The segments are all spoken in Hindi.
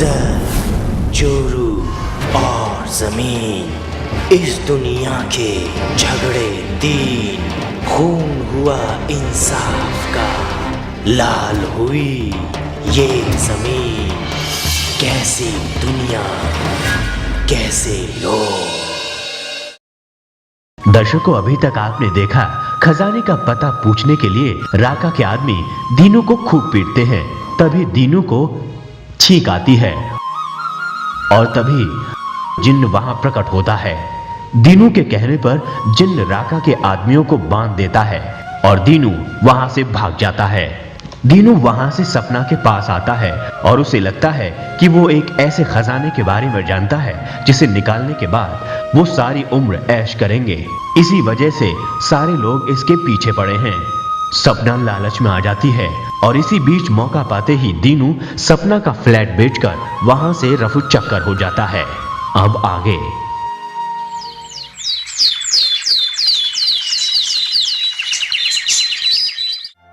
जल, जोरू और जमीन, इस दुनिया के झगड़े तीन, खून हुआ इंसाफ का, लाल हुई ये जमीन, कैसी दुनिया कैसे लोग। दर्शकों, अभी तक आपने देखा खजाने का पता पूछने के लिए राका के आदमी दीनू को खूब पीटते हैं। तभी दीनू को छींक आती है और तभी जिन्न वहां प्रकट होता है। दीनू के कहने पर जिन्न राका के आदमियों को बांध देता है और दीनू वहां से भाग जाता है। दीनू वहां से सपना के पास आता है और उसे लगता है कि वो एक ऐसे खजाने के बारे में जानता है जिसे निकालने के बाद वो सारी उम्र ऐश करेंगे। इसी वजह से सारे लोग इसके पीछे पड़े हैं। सपना लालच में आ जाती है और इसी बीच मौका पाते ही दीनू सपना का फ्लैट बेचकर वहां से रफू चक्कर हो जाता है। अब आगे।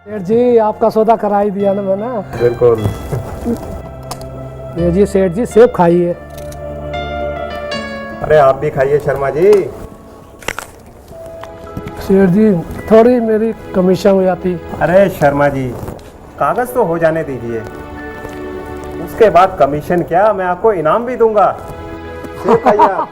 सेठ जी, आपका सौदा करा ही दिया ना मैंने। बिल्कुल। ये जी सेठ जी, सेब खाइए। अरे आप भी खाइए शर्मा जी। सेठ जी, थोड़ी मेरी कमीशन हो जाती। अरे शर्मा जी, कागज तो हो जाने दीजिए, उसके बाद कमीशन क्या, मैं आपको इनाम भी दूंगा। सेब खाइए आप।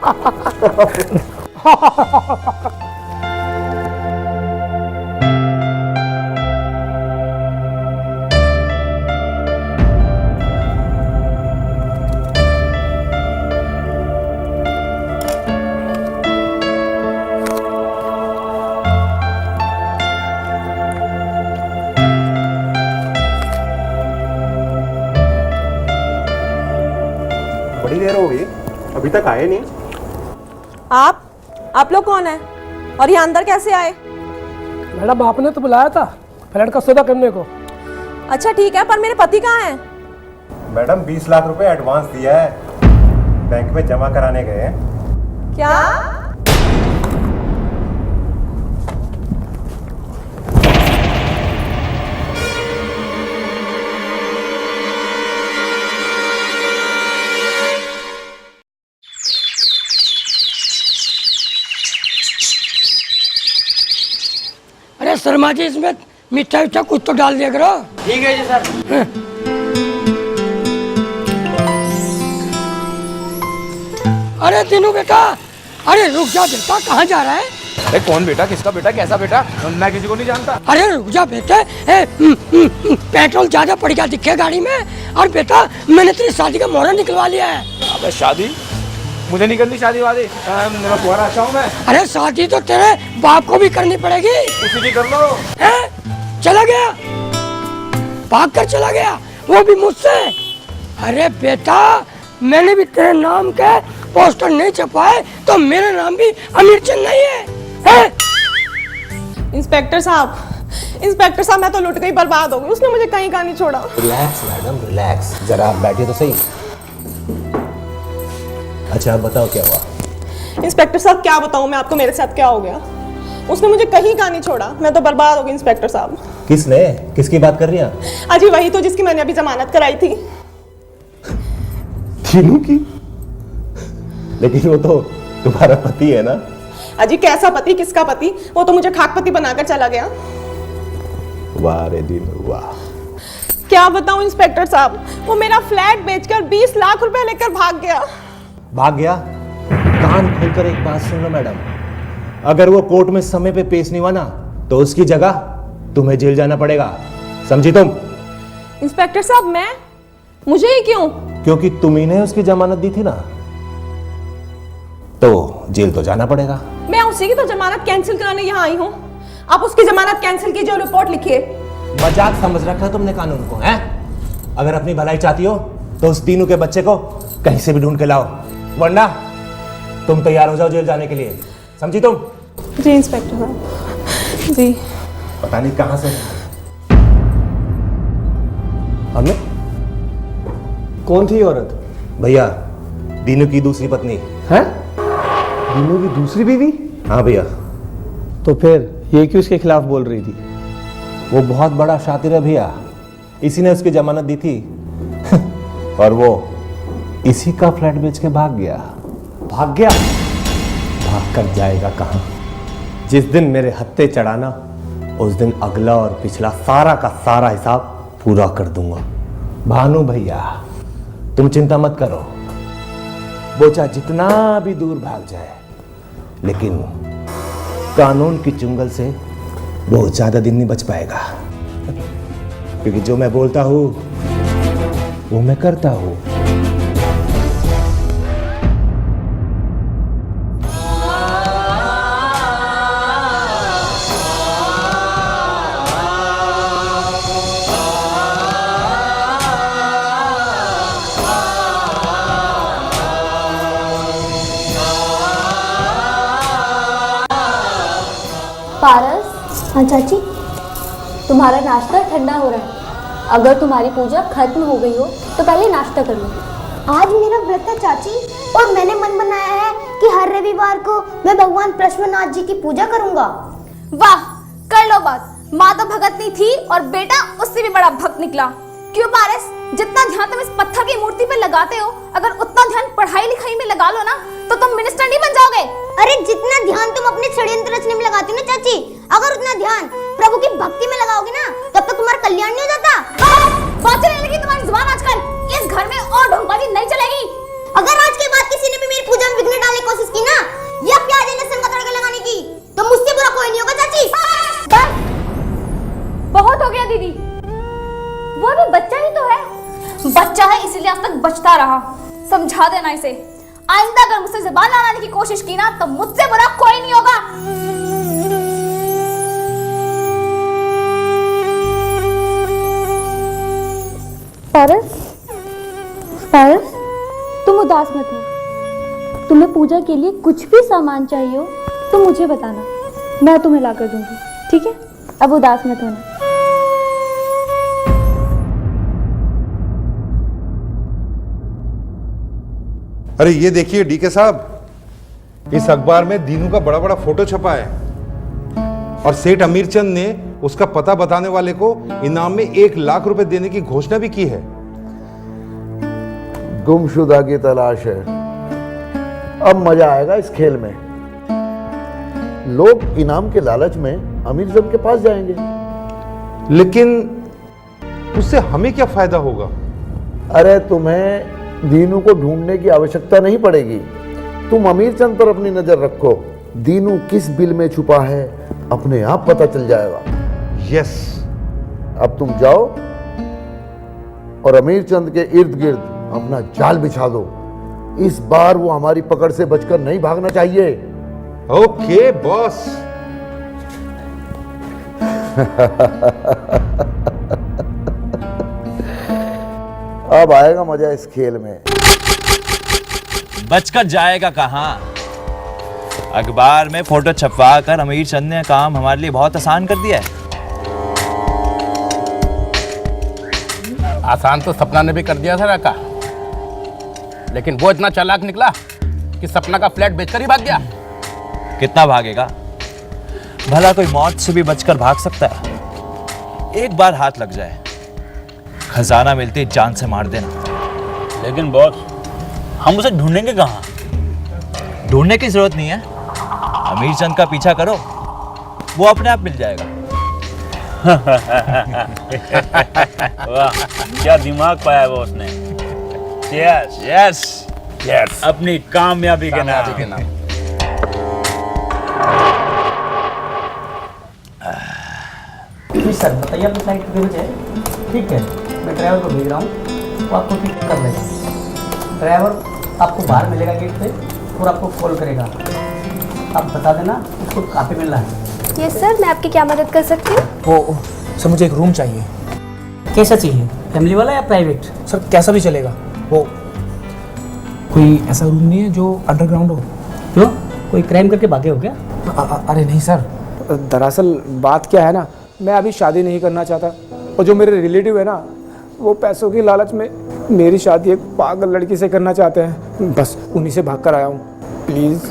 बड़ी देर हो गई, अभी तक आए नहीं। आप लोग कौन है और ये अंदर कैसे आए? मैडम, आपने तो बुलाया था फ्लैट का सौदा करने को। अच्छा ठीक है, पर मेरे पति कहाँ हैं? मैडम 20 लाख रुपए एडवांस दिया है, बैंक में जमा कराने गए हैं। क्या? अरे शर्मा जी, इसमें मीठा मीठा कुछ तो डाल दिया करो। ठीक है जी सर। अरे दीनू बेटा, अरे रुक जा बेटा, कहाँ जा रहा है? अरे कौन बेटा, किसका बेटा, कैसा बेटा? मैं किसी को नहीं जानता। अरे रुक जा बेटे, पेट्रोल ज्यादा पड़ गया दिखे गाड़ी में। और बेटा, मैंने तेरी शादी का मुहूर्त निकलवा लिया है। अबे शादी? मुझे नहीं करनी शादी वादी, मैं कुंवारा अच्छा हूँ मैं। अरे शादी तो तेरे बाप को भी करनी पड़ेगी। उसी की कर लो। चला गया, भाग कर चला गया, वो भी मुझसे। अरे बेटा, मैंने भी तेरे नाम के पोस्टर नहीं छपाए तो मेरा नाम भी अमीर चंद नहीं है? इंस्पेक्टर साहब, इंस्पेक्टर साहब, मैं तो लुट गई, बर्बाद हो गई। उसने मुझे कहीं का नहीं छोड़ा। रिलैक्स मैडम, रिलैक्स, जरा आप बैठिए तो सही। अच्छा आप बताओ क्या हुआ? इंस्पेक्टर साहब, क्या बताऊं मैं आपको, मेरे साथ क्या हो गया। उसने मुझे कहीं का नहीं छोड़ा, मैं तो बर्बाद हो गई इंस्पेक्टर साहब। किसने? किसकी बात कर रही हैं? अजी वही तो जिसकी मैंने अभी जमानत कराई थी। दीनू की? लेकिन वो तो तुम्हारा पति है ना? अजी कैसा पति, किसका पति? वो तो मुझे खाकपति बनाकर चला गया। वाह रे दीनू वाह। क्या बताऊं इंस्पेक्टर साहब, वो मेरा फ्लैट बेचकर 20 लाख रुपए लेकर भाग गया। भाग गया? कान खोलकर एक बात सुन लो मैडम, अगर वो कोर्ट में समय पे पेश नहीं हुआ ना तो उसकी जगह तुम्हें जेल जाना पड़ेगा, समझी तुम? इंस्पेक्टर साहब, मुझे ही क्यों? क्योंकि तुम ही ने उसकी जमानत दी थी ना, तो जेल तो जाना पड़ेगा। मैं उसी की तो जमानत कैंसिल कराने यहाँ आई हूँ। आप उसकी जमानत कैंसिल कीजिए और रिपोर्ट लिखिए। मजाक समझ रखा है तुमने कानून को, हैं? अगर अपनी भलाई चाहती हो तो उस दीनू के बच्चे को कहीं से भी ढूंढ के लाओ, वरना तुम तैयार हो जाओ जेल जाने के लिए, समझी तुम? जी इंस्पेक्टर साहब जी। पता नहीं कहां से हमने। कौन थी औरत? भैया, दीनू की दूसरी पत्नी है। दीनू की दूसरी बीवी? हाँ भैया। तो फिर ये क्यों इसके खिलाफ बोल रही थी? वो बहुत बड़ा शातिर है भैया, इसी ने उसकी जमानत दी थी और वो इसी का फ्लैट बेच के भाग गया। भाग गया? भाग कर जाएगा कहाँ? जिस दिन मेरे हत्थे चढ़ाना, उस दिन अगला और पिछला सारा का सारा हिसाब पूरा कर दूंगा। भानु भैया, तुम चिंता मत करो, बोचा जितना भी दूर भाग जाए, लेकिन कानून की चुंगल से बहुत ज्यादा दिन नहीं बच पाएगा, क्योंकि जो मैं बोलता हूं वो मैं करता हूं। पारस, हाँ चाची, तुम्हारा नाश्ता ठंडा हो रहा है। अगर तुम्हारी पूजा खत्म हो गई हो तो पहले नाश्ता कर लो। आज मेरा व्रत है चाची, और मैंने मन बनाया है कि हर रविवार को मैं भगवान पृष्ठनाथ जी की पूजा करूंगा। वाह, कर लो बात। माँ तो भगतनी थी और बेटा उससे भी बड़ा भक्त निकला। क्यों पारस, जितना ध्यान तुम इस पत्थर की मूर्ति पे लगाते हो, अगर उतना ध्यान पढ़ाई लिखाई में लगा लो ना तो तुम मिनिस्टर नहीं बन जाओगे। अरे जितना ध्यान तुम अपने षड्यंत्र रचने में लगाती हो ना चाची, अगर उतना ध्यान प्रभु की भक्ति में लगाओगे ना, तब तक तुम्हारा कल्याण नहीं हो जाता। बात चलने लगी तुम्हारी जुबान आजकल। इस घर में और ढोंगबाजी नहीं चलेगी। अगर आज के बाद किसी ने भी मेरी पूजा में विघ्न डालने की कोशिश की ना, या प्याज लहसुन का तड़का लगाने की, तो मुझसे बुरा कोई नहीं होगा चाची। बहुत हो गया दीदी, वो भी बच्चा ही तो है। बच्चा है इसीलिए आज तक बचता रहा। समझा देना इसे, आइंदा अगर मुझसे जुबान लड़ाने की कोशिश की ना तो मुझसे बुरा कोई नहीं होगा। पारस, पारस, तुम उदास मत हो। तुम्हें पूजा के लिए कुछ भी सामान चाहिए हो तो मुझे बताना, मैं तुम्हें ला कर दूंगी, ठीक है? अब उदास मत होना। अरे ये देखिए डीके साहब, इस अखबार में दीनू का बड़ा बड़ा फोटो छपा है और सेठ अमीर चंद ने उसका पता बताने वाले को इनाम में 1 लाख रुपए देने की घोषणा भी की है। गुमशुदा की तलाश है। अब मजा आएगा इस खेल में। लोग इनाम के लालच में अमीर चंद के पास जाएंगे। लेकिन उससे हमें क्या फायदा होगा? अरे तुम्हें दीनू को ढूंढने की आवश्यकता नहीं पड़ेगी। तुम अमीर चंद पर अपनी नजर रखो, दीनू किस बिल में छुपा है अपने आप पता चल जाएगा। यस। अब तुम जाओ और अमीर चंद के इर्द गिर्द अपना जाल बिछा दो। इस बार वो हमारी पकड़ से बचकर नहीं भागना चाहिए। Okay boss. अब आएगा मजा इस खेल में। बचकर जाएगा कहां? अखबार में फोटो छपवा कर अमीर चंद ने काम हमारे लिए बहुत आसान कर दिया है। आसान तो सपना ने भी कर दिया था राका, लेकिन वो इतना चालाक निकला कि सपना का फ्लैट बेचकर ही भाग गया। कितना भागेगा? भला कोई मौत से भी बचकर भाग सकता है? एक बार हाथ लग जाए, खजाना मिलती जान से मार देना। लेकिन बॉस, हम उसे ढूंढेंगे कहाँ? ढूंढने की जरूरत नहीं है, अमीर चंद का पीछा करो, वो अपने आप मिल जाएगा। वाह, क्या दिमाग पाया बॉस ने। यस यस यस, अपनी कामयाबी के नाम। सर बताइए अपनी फ्लाइट कितने बजे है? ठीक है, मैं ड्राइवर को भेज रहा हूँ, वो आपको पिक कर लेगा। ड्राइवर आपको बाहर मिलेगा गेट पे और आपको कॉल करेगा। आप बता देना उसको कहाँ पे मिलना है। यस सर, मैं आपकी क्या मदद कर सकती हूँ? सर मुझे एक रूम चाहिए। कैसा चाहिए, फैमिली वाला या प्राइवेट? सर कैसा भी चलेगा। वो कोई ऐसा रूम नहीं है जो अंडरग्राउंड हो? क्यों, कोई क्राइम करके भागे हो क्या? अरे नहीं सर, दरअसल बात क्या है ना, मैं अभी शादी नहीं करना चाहता, और जो मेरे रिलेटिव है ना, वो पैसों की लालच में मेरी शादी एक पागल लड़की से करना चाहते हैं। बस उन्हीं से भाग कर आया हूँ। प्लीज़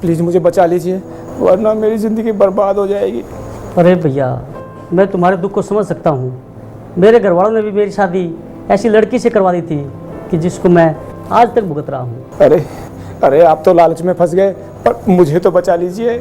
प्लीज़ मुझे बचा लीजिए, वरना मेरी ज़िंदगी बर्बाद हो जाएगी। अरे भैया, मैं तुम्हारे दुख को समझ सकता हूँ। मेरे घर वालों ने भी मेरी शादी ऐसी लड़की से करवा दी थी कि जिसको मैं आज तक भुगत रहा हूँ। अरे अरे आप तो लालच में फंस गए, पर मुझे तो बचा लीजिए।